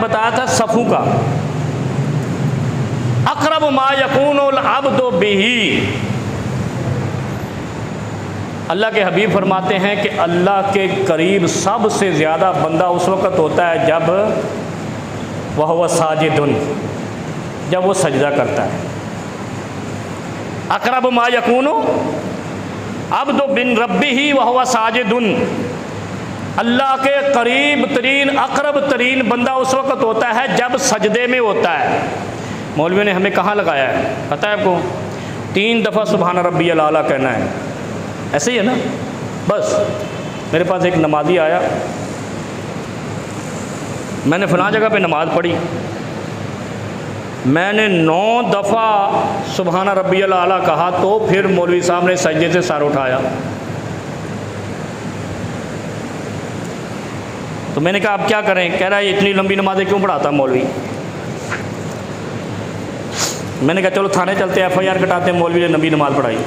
बताया था सफ़ू का, अक़रब मा यकूनुल अब्दु बिही। अल्लाह के हबीब फरमाते हैं कि अल्लाह के करीब सबसे ज़्यादा बंदा उस वक़्त होता है जब वह साजिदुन, जब वो सजदा करता है। अक़रब मा यकूनु अब्दु बिन रब्बिही वह साजिदुन, अल्लाह के करीब तरीन अक़रब तरीन बंदा उस वक़्त होता है जब सजदे में होता है। मौलवी ने हमें कहाँ लगाया है पता है आपको? 3 दफ़ा सुबहान रब्बियल आला कहना है, ऐसे ही है ना। बस मेरे पास एक नमाज़ी आया, मैंने फ़लाँ जगह पे नमाज़ पढ़ी, मैंने 9 दफ़ा सुबहान रब्बियल आला कहा, तो फिर मौलवी साहब ने सजदे से सर उठाया। तो मैंने कहा अब क्या करें? कह रहा है इतनी लंबी नमाज़ें क्यों पढ़ाता मौलवी। मैंने कहा चलो थाने चलते हैं, FIR कटाते हैं, मौलवी ने लंबी नमाज़ पढ़ाई।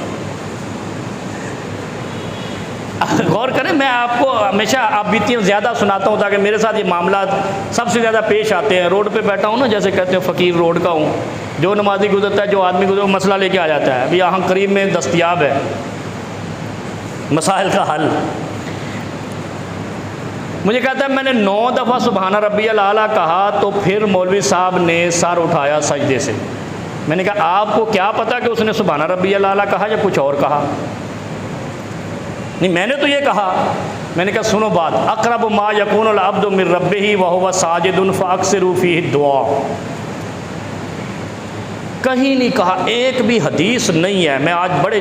गौर करें, मैं आपको हमेशा आप बीतियाँ ज़्यादा सुनाता हूँ ताकि मेरे साथ ये मामला सबसे ज़्यादा पेश आते हैं। रोड पे बैठा हूँ ना, जैसे कहते हैं फ़कीर रोड का हूँ, जो नमाज़ी गुजरता है, जो आदमी गुजर, मसला लेके आ जाता है। अभी यहाँ करीब में दस्तयाब है मसाइल का हल। मुझे कहता है मैंने 9 दफ़ा सुबहान रब्बियल आला कहा, तो फिर मौलवी साहब ने सर उठाया सजदे से। मैंने कहा आपको क्या पता कि उसने सुबहान रब्बियल आला कहा या कुछ और कहा? नहीं, मैंने तो ये कहा। मैंने कहा सुनो बात, अक़रब मा यकूनुल अब्दु मिन रब्बिही व हुवा साजिदुन फ़अक्सिरू फ़ीहि दुआ। कहीं नहीं कहा, एक भी हदीस नहीं है। मैं आज बड़े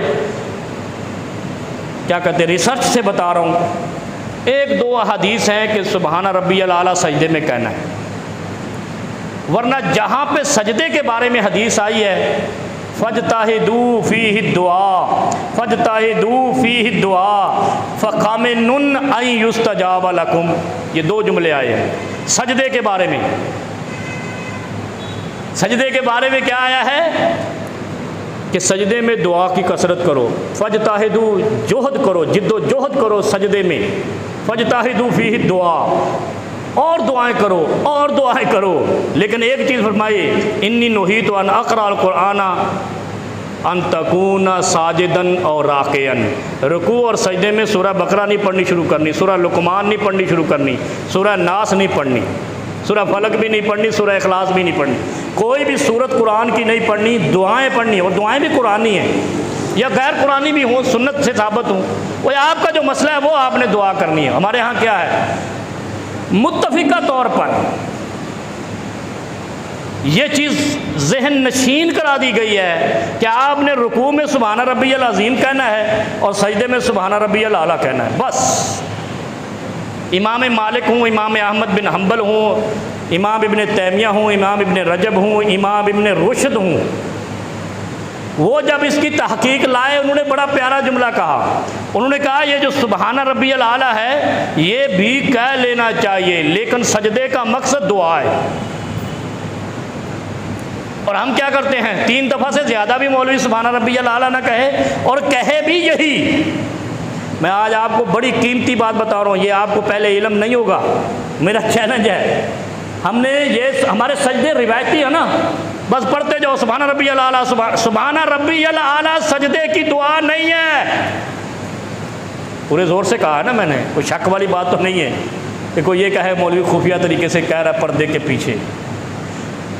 क्या कहते हैं रिसर्च से बता रहा हूँ। 1-2 हदीस हैं कि सुबहान रब्बियल आला सजदे में कहना है, वरना जहाँ पे सजदे के बारे में हदीस आई है फ़जताहिदू फ़ीहि दुआ, फ़जताहिदू फ़ीहि दुआ फ़क़ामिनुन अन युस्तजाब लकुम, ये 2 जुमले आए हैं सजदे के बारे में। सजदे के बारे में क्या आया है कि सजदे में दुआ की कसरत करो, फ़जताहिदू जोहद करो, जिद्दोजहद करो सजदे में, फ़जताहिदू फ़ीहि दुआ, और दुआएं करो और दुआएं करो। लेकिन एक चीज़ फरमाई, इन्नी नुहीतु अन अक़रअल क़ुरआना अन तकूना साजिदन और राक़ियन। रुकू और सजदे में सूरह बकरा नहीं पढ़नी शुरू करनी, सूरह लुक़मान नहीं पढ़नी शुरू करनी, सूरह नास नहीं पढ़नी, सूरह फलक भी नहीं पढ़नी, सूरह इखलास भी नहीं पढ़नी, कोई भी सूरत कुरान की नहीं पढ़नी, दुआएं पढ़नी। और दुआएं भी कुरानी हैं या गैर कुरानी भी हों, सुन्नत से साबित हों, वो आपका जो मसला है वो आपने दुआ करनी है। हमारे यहाँ क्या है, मुत्तफ़िका तौर पर ये चीज़ ज़हन नशीन करा दी गई है कि आपने रुकू में सुबहान रब्बियल अज़ीम कहना है और सजदे में सुबहान रब्बियल आला कहना है, बस। इमाम मालिक हूँ, इमाम अहमद बिन हम्बल हूँ, इमाम इब्न तैमिया हूँ, इमाम इब्न रजब हूँ, इमाम इब्न रुशद हूँ, वो जब इसकी तहकीक लाए उन्होंने बड़ा प्यारा जुमला कहा। उन्होंने कहा ये जो सुबहान रब्बियल आला है ये भी कह लेना चाहिए, लेकिन सजदे का मकसद दुआ है। और हम क्या करते हैं, 3 दफ़ा से ज़्यादा भी मौलवी सुबहान रब्बियल आला ना कहे, और कहे भी यही। मैं आज आपको बड़ी कीमती बात बता रहा हूँ, ये आपको पहले इल्म नहीं होगा, मेरा चैलेंज है। हमने ये हमारे सजदे रिवायती है ना, बस पढ़ते जाओ सुबहान रब्बियल आला, सुबहान रब्बियल आला सजदे की दुआ नहीं है। पूरे ज़ोर से कहा है ना मैंने, कोई शक वाली बात तो नहीं है कि कोई ये कहे मौलवी खुफिया तरीके से कह रहा है पर्दे के पीछे।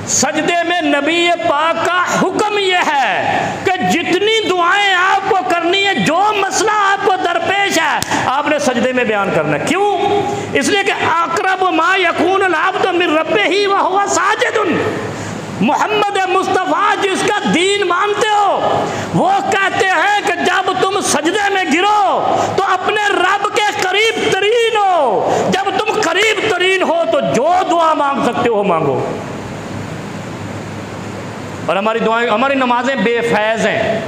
सजदे में नबी पाक का हुक्म यह है कि जितनी दुआएं आपको करनी है, जो मसला आपको दरपेश है, आपने सजदे में बयान करना है। क्यों? इसलिए कि अक़रब मा यकूनुल अब्दु मिन रब्बिही व हुवा साजिदुन। मोहम्मद मुस्तफ़ा जिसका दीन मानते हो, वो कहते हैं कि जब तुम सजदे में गिरो तो अपने रब के करीब तरीन हो। जब तुम करीब तरीन हो तो जो दुआ मांग सकते हो मांगो। और हमारी दुआएं, हमारी नमाजें बेफैज़ हैं,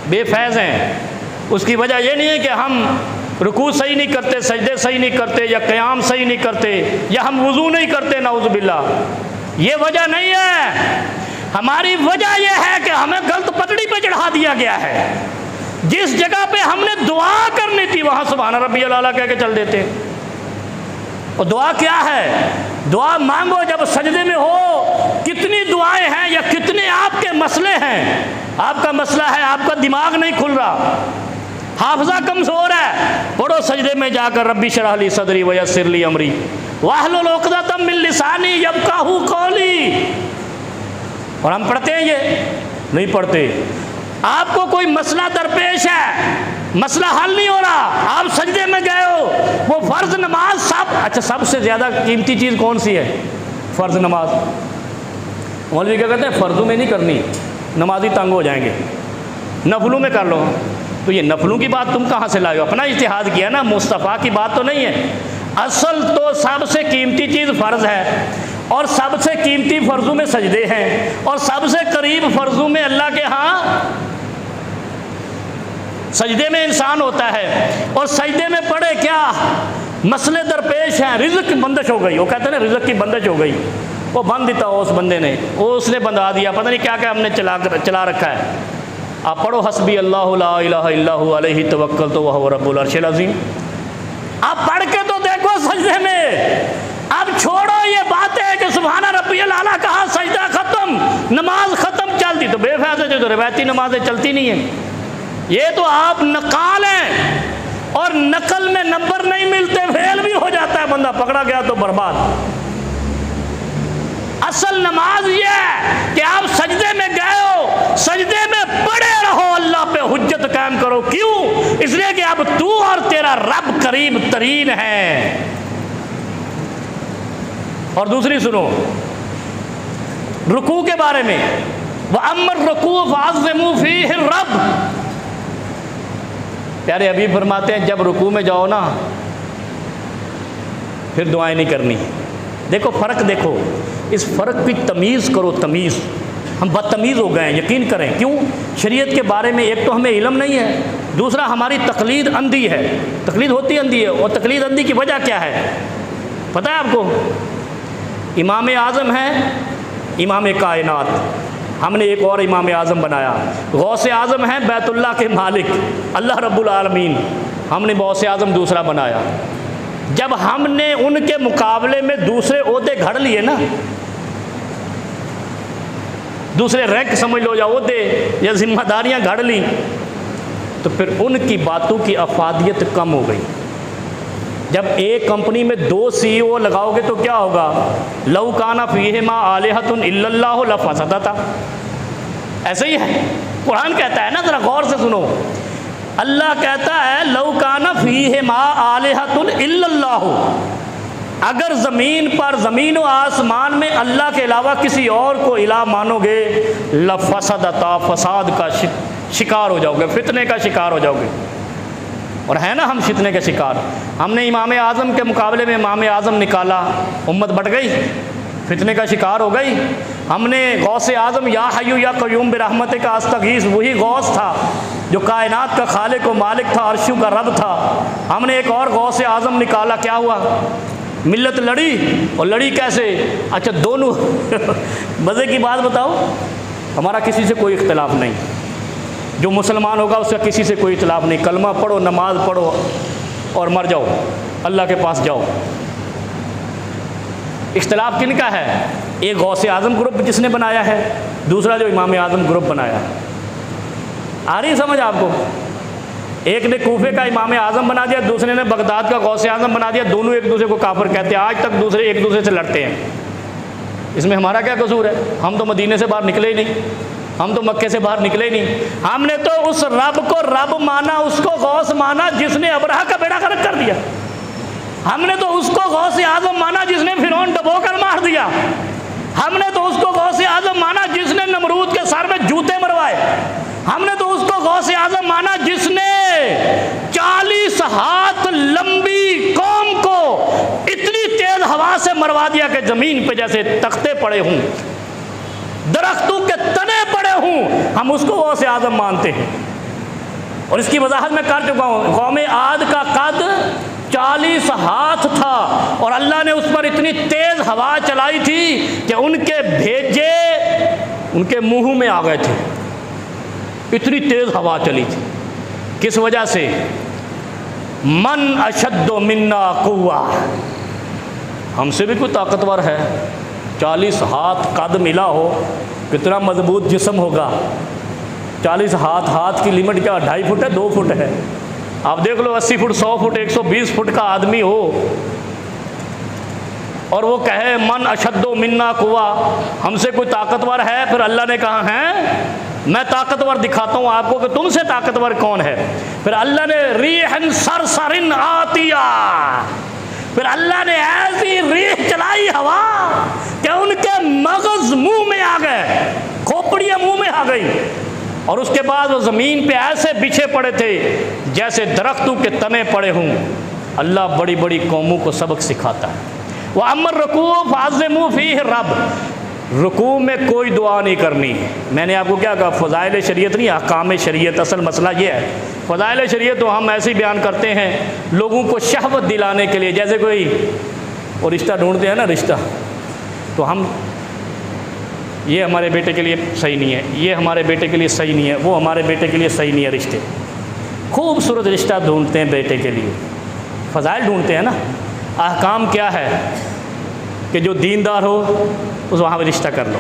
बेफैज़ हैं। उसकी वजह यह नहीं है कि हम रुकू सही नहीं करते, सजदे सही नहीं करते, या क़याम सही नहीं करते, या हम वज़ू नहीं करते, नाउज़ु बिल्लाह, ये वजह नहीं है। हमारी वजह यह है कि हमें गलत पटड़ी पे चढ़ा दिया गया है। जिस जगह पे हमने दुआ करनी थी वहाँ सुबहान रब्बियल आला कह के चल देते। और दुआ क्या है? दुआ मांगो जब सजदे में हो। कितनी दुआएं हैं या कितने आपके मसले हैं। आपका मसला है आपका दिमाग नहीं खुल रहा, हाफजा कमज़ोर है, पढ़ो सजदे में जाकर रब्बी शरह ली सदरी व यस्सिर ली अमरी वाहलुल उक़दतम मिन लिसानी यफ़क़हू क़ौली। और हम पढ़ते हैं, ये नहीं पढ़ते। आपको कोई मसला दरपेश है, मसला हल नहीं हो रहा, आप सजदे में गए हो, वो फ़र्ज़ नमाज अच्छा सबसे ज़्यादा कीमती चीज़ कौन सी है? फ़र्ज़ नमाज। मौलवी क्या कहते हैं? फ़र्ज़ों में नहीं करनी, नमाजी तंग हो जाएंगे, नफलों में कर लो। तो ये नफलों की बात तुम कहाँ से लाए हो? अपना इज्तिहाद किया ना, मुस्तफ़ा की बात तो नहीं है। असल तो सबसे कीमती चीज़ फ़र्ज़ है, और सबसे कीमती फ़र्ज़ों में सजदे हैं, और सबसे करीब फ़र्ज़ों में अल्लाह के यहाँ सजदे में इंसान होता है। और सजदे में पड़े क्या मसले दरपेश हैं। रिज़्क़ की बंदिश हो गई, वो कहते हैं ना रिज़्क़ की बंदिश हो गई, वो बंद दिया उस बंदे ने, वो उसने बंधा दिया, पता नहीं क्या क्या हमने चला रखा है। आप पढ़ो हस्बी अल्लाहु ला इलाहा इल्लहु अलैहि तवक्कलतु व हुवा रब्बुल अर्शिल अज़ीम। आप पढ़ के तो देखो सजदे में। अब छोड़ो ये बातें कि सुभान रब्बियल आला कहा, सजदा खत्म, नमाज खत्म, चलती तो बेफायदे तो रिवायती नमाजें चलती नहीं है। ये तो आप नकाल हैं, और नकल में नंबर नहीं मिलते, फेल भी हो जाता है बंदा, पकड़ा गया तो बर्बाद। असल नमाज ये है कि आप सजदे में गए हो, सजदे में पड़े रहो, अल्लाह पे हुज्जत कायम करो। क्यों? इसलिए कि अब तू और तेरा रब करीब तरीन है। और दूसरी सुनो रुकू के बारे में, वह अमर रुकू फ़अज़्ज़िमू फ़ीहि रब। प्यारे हबीब फरमाते हैं जब रुकू में जाओ ना, फिर दुआएं नहीं करनी। देखो फ़र्क, देखो इस फ़र्क की तमीज़ करो, तमीज़। हम बदतमीज़ हो गए हैं, यकीन करें। क्यों? शरीयत के बारे में एक तो हमें इल्म नहीं है, दूसरा हमारी तकलीद अंधी है। तकलीद होती अंधी है, और तकलीद अंधी की वजह क्या है पता है आपको? इमाम आज़म है, इमाम कायनात, हमने एक और इमाम आज़म बनाया। गौसे आज़म है बैतुल्लाह के मालिक अल्लाह रब्बुल आलमीन, हमने गौसे आज़म दूसरा बनाया। जब हमने उनके मुकाबले में दूसरे ओहदे घड़ लिए ना, दूसरे रैंक समझ लो या ओहदे या जिम्मेदारियां घड़ ली, तो फिर उनकी बातों की अफादियत कम हो गई। जब एक कंपनी में 2 CEO लगाओगे तो क्या होगा? लौ काना फ़ीहिमा आलिहतुन इल्लल्लाहु लफ़सदता। ऐसे ही है, कुरान कहता है ना, ज़रा गौर से सुनो। अल्लाह कहता है लौ काना फ़ीहिमा आलिहतुन इल्लल्लाहु, अगर ज़मीन पर, ज़मीन व आसमान में अल्लाह के अलावा किसी और को इलाह मानोगे, लफ़सदता, फसाद का शिकार हो जाओगे, फितने का शिकार हो जाओगे। और है ना हम फितने के शिकार। हमने इमाम आज़म के मुकाबले में इमाम आज़म निकाला, उम्मत बढ़ गई, फितने का शिकार हो गई। हमने गौसे आज़म या हय्यू या क़य्यूम बिरहमतिक अस्तगीस, वही गौस था जो कायनात का खालिक व मालिक था, अर्शु का रब था। हमने एक और गौसे आज़म निकाला, क्या हुआ? मिल्लत लड़ी, और लड़ी कैसे? अच्छा दोनों मज़े की बात बताओ, हमारा किसी से कोई इख्तिलाफ नहीं, जो मुसलमान होगा उसका किसी से कोई इख्तिलाफ नहीं, कलमा पढ़ो, नमाज पढ़ो और मर जाओ, अल्लाह के पास जाओ। इख्तिलाफ किन का है? एक गौसे आज़म ग्रुप जिसने बनाया है, दूसरा जो इमाम आज़म ग्रुप बनाया। आ रही समझ आपको? एक ने कूफे का इमाम आज़म बना दिया, दूसरे ने बगदाद का गौसे आज़म बना दिया। दोनों एक दूसरे को काफिर कहते हैं, आज तक दूसरे एक दूसरे से लड़ते हैं। इसमें हमारा क्या कसूर है? हम तो मदीने से बाहर निकले ही नहीं, हम तो मक्के से बाहर निकले ही नहीं। हमने तो उस रब को रब माना, उसको गौस माना जिसने अबरहा का बेड़ा गर्क कर दिया। हमने तो उसको गौसे आज़म माना जिसने फिरौन डबोकर मार दिया। हमने तो उसको गौसे आज़म माना जिसने नमरूद के सर में जूते मरवाए। हमने तो उसको गौसे आज़म माना जिसने 40 हाथ लंबी कौम को इतनी तेज हवा से मरवा दिया कि ज़मीन पे जैसे तख्ते पड़े हों, दरख्तों के तने पड़े हों, हम उसको गौसे आज़म मानते हैं। और इसकी वजाहत मैं कर चुका हूँ। कौम आद का कद 40 हाथ था, और अल्लाह ने उस पर इतनी तेज़ हवा चलाई थी कि उनके भेजे उनके मुंह में आ गए थे। इतनी तेज़ हवा चली थी। किस वजह से? मन अशद्दो मिन्ना कुव्वा, हमसे भी कोई ताकतवर है, 40 हाथ कद मिला हो, कितना मजबूत जिस्म होगा। 40 हाथ, हाथ की लिमिट क्या 2.5 फुट है, 2 फुट है। आप देख लो 80 फुट, 100 फुट, 120 फुट का आदमी हो और वो कहे मन अशद्दो मिन्ना कुवा, हमसे कोई ताकतवर है। फिर अल्लाह ने कहा है मैं ताकतवर दिखाता हूँ आपको कि तुमसे ताकतवर कौन है। फिर अल्लाह ने रीहन सरसरिन आतिया, फिर अल्लाह ने ऐसी रीह चलाई हवा कि उनके मगज मुंह में आ गए, खोपड़ियाँ मुंह में आ गई, और उसके बाद वो ज़मीन पे ऐसे बिछे पड़े थे जैसे दरख्तों के तने पड़े हों। अल्लाह बड़ी बड़ी कौमों को सबक सिखाता है। वह अमर रकू फाज़िमू फ़ीह रब, रुकू में कोई दुआ नहीं करनी। मैंने आपको क्या कहा, फ़ज़ाइल शरीयत नहीं, अहकाम शरीयत। असल मसला ये है, फ़ज़ाइल शरीयत तो हम ऐसे ही बयान करते हैं लोगों को शहवत दिलाने के लिए। जैसे कोई वो रिश्ता ढूंढते हैं ना, रिश्ता, तो हम ये हमारे बेटे के लिए सही नहीं है, ये हमारे बेटे के लिए सही नहीं है, वो हमारे बेटे के लिए सही नहीं है। रिश्ते खूबसूरत रिश्ता ढूंढते हैं बेटे के लिए, फ़ज़ाइल ढूंढते हैं ना। अहकाम क्या है कि जो दीनदार हो उस वहाँ पर रिश्ता कर लो।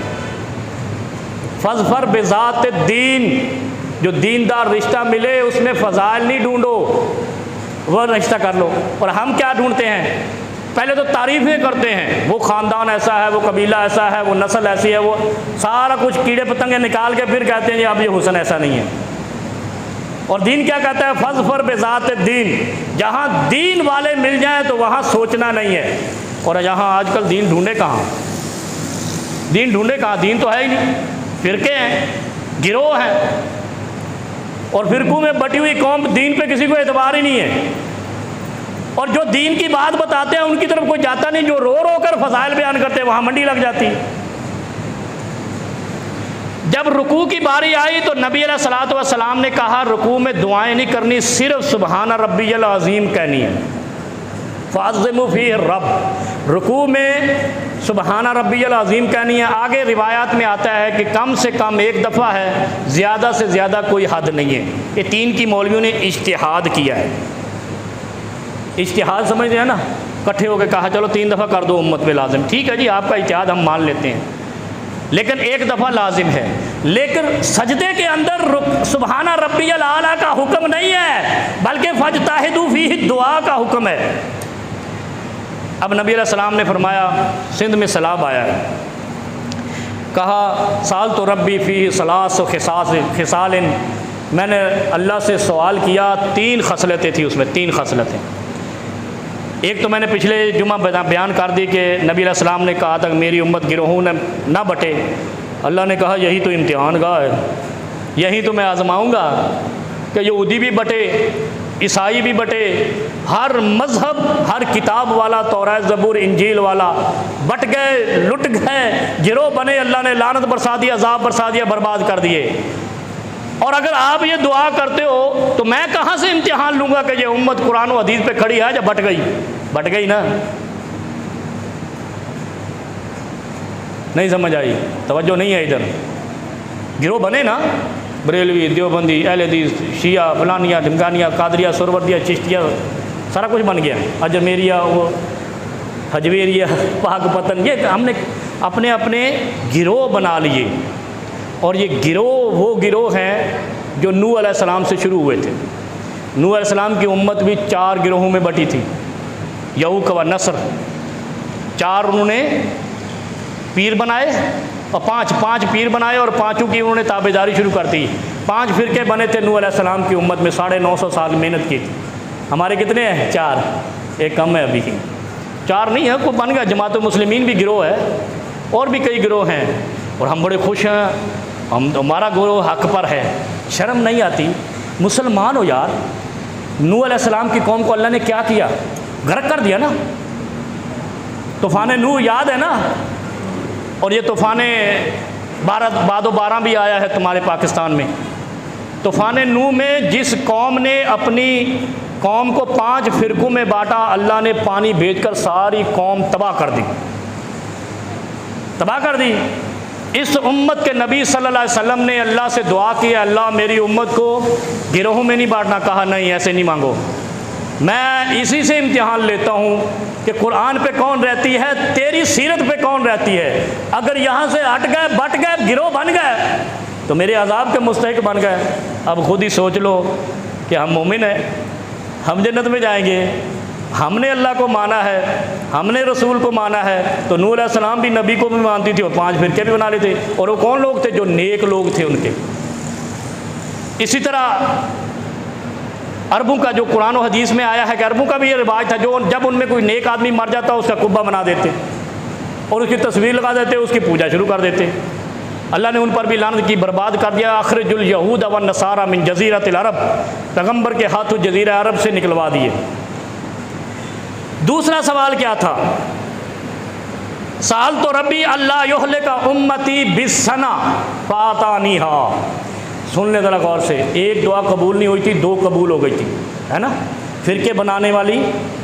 फ़ज़फ़र बेज़ात दीन, जो दीनदार रिश्ता मिले उसमें फ़ज़ाइल नहीं ढूंढो, वह रिश्ता कर लो। और हम क्या ढूंढते हैं, पहले तो तारीफ़ें करते हैं, वो ख़ानदान ऐसा है, वो कबीला ऐसा है, वो नस्ल ऐसी है, वो सारा कुछ कीड़े पतंगे निकाल के फिर कहते हैं जी अब ये हुस्न ऐसा नहीं है। और दीन क्या कहता है, फ़ज़फ़र बेज़ात दीन, जहाँ दीन वाले मिल जाएं तो वहाँ सोचना नहीं है। और यहाँ आजकल दीन ढूंढे कहाँ, दीन ढूंढे कहाँ, दीन तो है ही नहीं, फ़िरके हैं, गिरोह हैं, और फ़िरकों में बटी हुई कौम, दीन पे किसी को एतबार ही नहीं है। और जो दीन की बात बताते हैं उनकी तरफ कोई जाता नहीं, जो रो रो कर फ़ज़ाइल बयान करते हैं वहाँ मंडी लग जाती है। जब रुकू की बारी आई तो नबी अलैहिस्सलातु वस्सलाम ने कहा रुकू में दुआएं नहीं करनी, सिर्फ सुबहान रब्बियल अज़ीम कहनी है। फ़ाज़िमू फ़ीह रब, रुकू में सुबहान रब्बियल अज़ीम कहनी है। आगे रिवायात में आता है कि कम से कम 1 दफ़ा है, ज़्यादा से ज़्यादा कोई हद नहीं है। ये 3 की मौलवियों ने इज्तिहाद किया है। इज्तिहाद समझते हैं ना, इकट्ठे होकर कहा चलो 3 दफ़ा कर दो उम्मत पे लाजिम। ठीक है जी, आपका इज्तिहाद हम मान लेते हैं, लेकिन 1 दफ़ा लाजिम है। लेकिन सजदे के अंदर सुबहाना रब्बियल आला का हुक्म नहीं है, बल्कि फजताहिदू फीही दुआ का हुक्म है। अब नबी अलैहिस्सलाम ने फरमाया, सिंध में सैलाब आया है, कहा साल तो रब्बी फ़ी सलास खिसालिन, मैंने अल्लाह से सवाल किया, 3 खसलतें थी उसमें, 3 खसलतें। एक तो मैंने पिछले जुमा बयान कर दी कि नबी अलैहिस्सलाम ने कहा था कि मेरी उम्मत गिरोहों ने ना बटे। अल्लाह ने कहा यही तो इम्तिहान गाह है, यही तो मैं आजमाऊँगा कि यहूदी भी बटे, ईसाई भी बटे, हर मज़हब, हर किताब वाला, तौरात ज़बूर इंजील वाला बट गए, लुट गए, गिरोह बने, अल्लाह ने लानत बरसा दी, अज़ाब बरसा दिया, बर्बाद कर दिए। और अगर आप ये दुआ करते हो तो मैं कहाँ से इम्तिहान लूँगा कि ये उम्मत कुरान और हदीस पे खड़ी है या बट गई? बट गई ना, नहीं समझ आई, तवज्जो नहीं है इधर। गिरोह बने ना, बरेलवी, देवबंदी, अहले हदीस, शिया, फलानिया, ढिमकानिया, कादरिया, सुरवर्दिया, चिश्तिया, सारा कुछ बन गया। अजमेरिया, वो हजवेरिया, पाकपतन, ये हमने अपने अपने गिरोह बना लिए। और ये गिरोह वो गिरोह हैं जो नूह अलैहिस्सलाम से शुरू हुए थे। नूह अलैहिस्सलाम की उम्मत भी 4 गिरोहों में बटी थी, यऊक व नस्र। 4 उन्होंने पीर बनाए और 5 पीर बनाए और 5 की उन्होंने ताबेदारी शुरू कर दी। 5 फ़िरके बने थे नूह अलैहिस्सलाम की उम्मत में, 950 साल मेहनत की थी। हमारे कितने हैं? 4, एक कम है अभी। 4 नहीं है, कोई बन गया। जमात मुस्लिमीन भी गिरोह है और भी कई गिरोह हैं, और हम बड़े खुश हैं, हमारा गिरोह हक पर है। शर्म नहीं आती? मुसलमान हो यार। नूह अलैहिस्सलाम की कौम को अल्लाह ने क्या किया? गर्क कर दिया ना। तूफ़ान नूह याद है ना? और ये तूफ़ान 12 भी आया है तुम्हारे पाकिस्तान में। तूफ़ान नूह में जिस कौम ने अपनी कौम को 5 फ़िरकों में बांटा, अल्लाह ने पानी भेजकर सारी कौम तबाह कर दी, तबाह कर दी। इस उम्मत के नबी सल्लल्लाहु अलैहि वसल्लम ने अल्लाह से दुआ की, अल्लाह मेरी उम्मत को गिरोहों में नहीं बांटना। कहा नहीं, ऐसे नहीं मांगो, मैं इसी से इम्तिहान लेता हूँ कि कुरान पे कौन रहती है, तेरी सीरत पे कौन रहती है। अगर यहाँ से हट गए, बट गए, गिरोह बन गए तो मेरे अजाब के मुस्तहिक बन गए। अब खुद ही सोच लो कि हम मोमिन हैं, हम जन्नत में जाएंगे, हमने अल्लाह को माना है, हमने रसूल को माना है। तो नूह अलैहिस्सलाम भी नबी को भी मानती थी और 5 फिरके भी बना लेते। और वो कौन लोग थे? जो नेक लोग थे उनके। इसी तरह अरबों का जो कुरान और हदीस में आया है कि अरबों का भी ये रिवाज था, जो जब उनमें कोई नेक आदमी मर जाता उसका कुब्बा बना देते और उसकी तस्वीर लगा देते, उसकी पूजा शुरू कर देते। अल्लाह ने उन पर भी लानत की, बर्बाद कर दिया। अखरजुल यहूद व नसारा मिन जजीरतिल अरब, पैगम्बर के हाथों जजीरा अरब से निकलवा दिए। दूसरा सवाल क्या था? साल तो रबी अल्लाह युहले का उम्मती बिसना फातानीहा। सुन ले ज़रा गौर से, एक दुआ कबूल नहीं हुई थी, 2 कबूल हो गई थी, है ना। फिरके बनाने वाली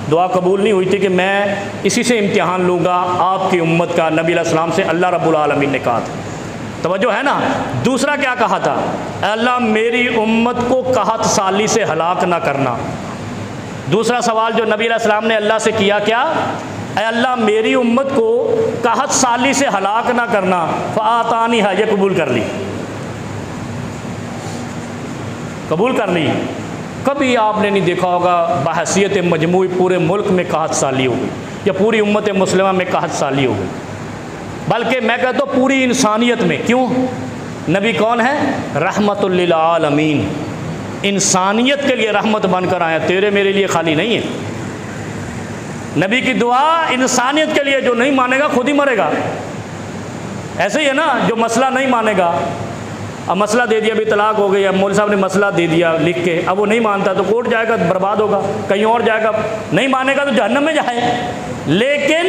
दुआ कबूल नहीं हुई थी कि मैं इसी से इम्तिहान लूँगा आपकी उम्मत का। नबी अलैहिस्सलाम से अल्लाह रब्बुल आलमीन ने कहा था, तवज्जो है ना। दूसरा क्या कहा था? अल्लाह मेरी उम्मत को कहत साली से हलाक ना करना। दूसरा सवाल जो नबी अलैहिस्सलाम ने अल्लाह से किया, क्या? अल्लाह मेरी उम्मत को कहत साली से हलाक ना करना। फ़ातानी है, ये कबूल कर ली, कबूल कर ली। कभी आपने नहीं देखा होगा बहसीयत मजमूई पूरे मुल्क में कहत साली हो गई या पूरी उम्मत मुस्लिमा में कहत साली हो गई, बल्कि मैं कहता हूँ पूरी इंसानियत में। क्यों? नबी कौन है? रहमतुल लिल आलमीन, इंसानियत के लिए रहमत बनकर आया, तेरे मेरे लिए खाली नहीं है। नबी की दुआ इंसानियत के लिए, जो नहीं मानेगा खुद ही मरेगा। ऐसे ही है ना, जो मसला नहीं मानेगा, अब मसला दे दिया, अभी तलाक हो गई, अब मौलवी साहब ने मसला दे दिया लिख के, अब वो नहीं मानता तो कोर्ट जाएगा तो बर्बाद होगा, कहीं और जाएगा, नहीं मानेगा तो जहन्नम में जाए। लेकिन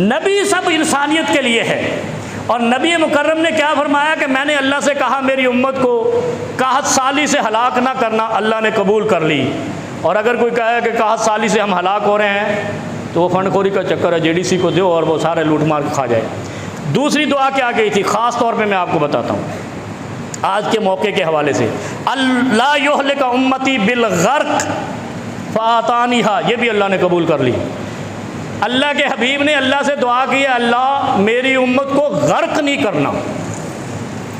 नबी सब इंसानियत के लिए है। और नबी मुकर्रम ने क्या फरमाया कि मैंने अल्लाह से कहा मेरी उम्मत को कहत साली से हलाक ना करना, अल्लाह ने कबूल कर ली। और अगर कोई कहे कि कहत साली से हम हलाक हो रहे हैं तो वो फंडखोरी का चक्कर है, JDC को दो और वो सारे लूट मार के खा जाए। दूसरी दुआ क्या गई थी? ख़ास तौर पे मैं आपको बताता हूँ आज के मौके के हवाले से। अल्लाह युहलिक उम्मती बिल गर्क फ़ातानीहा, ये भी अल्लाह ने कबूल कर ली। अल्लाह के हबीब ने अल्लाह से दुआ की, अल्लाह मेरी उम्मत को गर्क नहीं करना।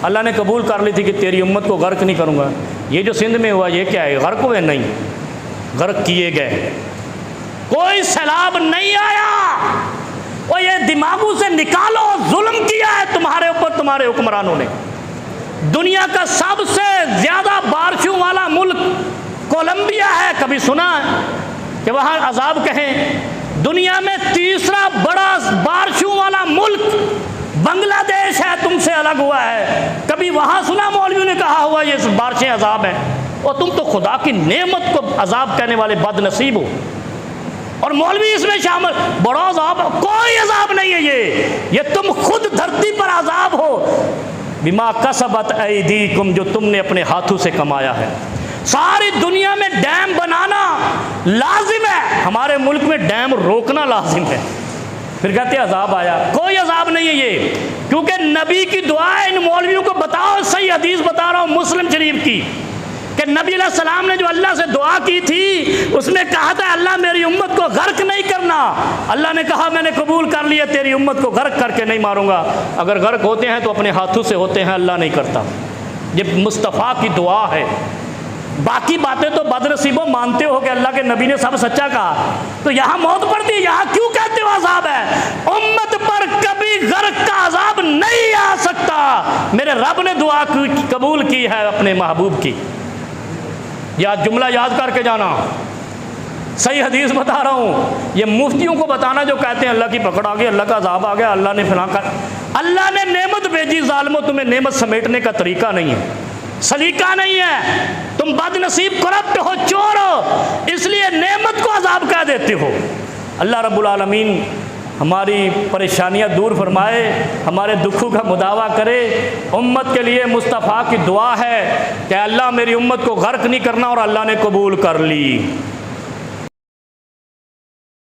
अल्लाह ने कबूल कर ली थी कि तेरी उम्मत को गर्क नहीं करूँगा। ये जो सिंध में हुआ ये क्या है? गर्क हुए? नहीं, गर्क किए गए। कोई सैलाब नहीं आया, और ये दिमागों से निकालो, जुल्म किया है तुम्हारे ऊपर तुम्हारे हुक्मरानों ने। दुनिया का सबसे ज़्यादा बारिशों वाला मुल्क कोलंबिया है, कभी सुना कि वहाँ अजाब कहें? दुनिया में तीसरा बड़ा बारिशों वाला मुल्क बांग्लादेश है, तुमसे अलग हुआ है। कभी वहाँ सुना मौलवियों ने कहा हुआ ये बारिशें अजाब हैं? और तुम तो खुदा की नेमत को अजाब कहने वाले बदनसीब हो, और मौलवी इसमें शामिल। बड़ा अजाब? कोई अजाब नहीं है ये तुम खुद धरती पर अजाब हो। बिमा कसबत ऐदीकुम, जो तुमने अपने हाथों से कमाया है। सारी दुनिया में डैम बनाना लाजिम है, हमारे मुल्क में डैम रोकना लाजिम है। फिर कहते हैं अजाब आया। कोई अजाब नहीं है ये, क्योंकि नबी की दुआ है। इन मौलवियों को बताओ, सही हदीस बता रहा हूँ मुस्लिम शरीफ की, कि नबी अलैहिस्सलाम ने जो अल्लाह से दुआ की थी उसमें कहा था अल्लाह मेरी उम्मत को गर्क नहीं करना। अल्लाह ने कहा मैंने कबूल कर लिया, तेरी उम्मत को गर्क करके नहीं मारूंगा। अगर गर्क होते हैं तो अपने हाथों से होते हैं, अल्लाह नहीं करता। ये मुस्तफ़ा की दुआ है। बाकी बातें तो बदनसीबों मानते हो कि अल्लाह के नबी ने सब सच्चा कहा, तो यहाँ मौत पड़ती है, यहाँ क्यों कहते हो अजाब है? उम्मत पर कभी गर्क का अजाब नहीं आ सकता। मेरे रब ने दुआ कबूल की है अपने महबूब की। या जुमला याद करके जाना, सही हदीस बता रहा हूँ। ये मुफ्तियों को बताना जो कहते हैं अल्लाह की पकड़ आ गई, अल्लाह का अजाब आ गया, अल्लाह ने फिर कर। अल्लाह ने नेमत भेजी, जालिमों तुम्हें नेमत समेटने का तरीका नहीं है, सलीका नहीं है। तुम बदनसीब करप्ट हो, चोर हो, इसलिए नेमत को अजाब कह देते हो। अल्लाह रब्बुल आलमीन हमारी परेशानियां दूर फरमाए, हमारे दुखों का मुदावा करे। उम्मत के लिए मुस्तफ़ा की दुआ है कि अल्लाह मेरी उम्मत को गर्क नहीं करना, और अल्लाह ने कबूल कर ली।